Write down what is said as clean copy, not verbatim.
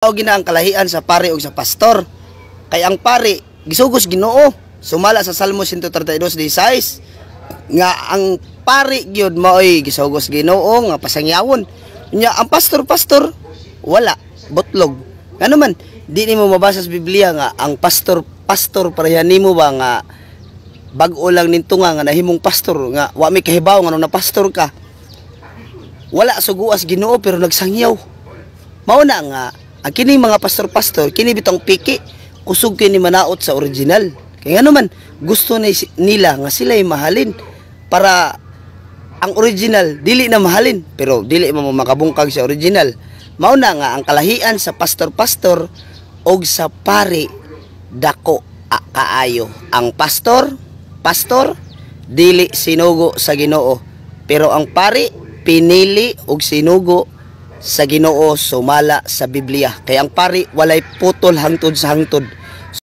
O gina ang kalahian sa pari ug sa pastor. Kay ang pari gisugos Ginoo, sumala sa Salmo 132:16 nga ang pari gyud maoy gisugos Ginoo nga pasangyawon. Nya ang pastor wala, botlog. Ngano man di nimo mabasa sa Biblia nga ang pastor pareha nimo ba nga bag-o lang nintunga nga nahimong pastor nga wa may kahibaw nga na pastor ka. Wala suguas Ginoo pero nagsangyaw. Mao na nga ang kini mga pastor kini bitong piki kusog kini manaot sa original. Kaya nga naman gusto nila nga sila'y mahalin para ang original dili na mahalin pero dili mo makabungkag sa original. Mao na nga ang kalahian sa pastor og sa pari dako kaayo. Ang pastor dili sinugo sa Ginoo pero ang pari pinili og sinugo sa Ginoo sumala sa Biblia. Kaya ang pari walay putol hangtod sa hangtod.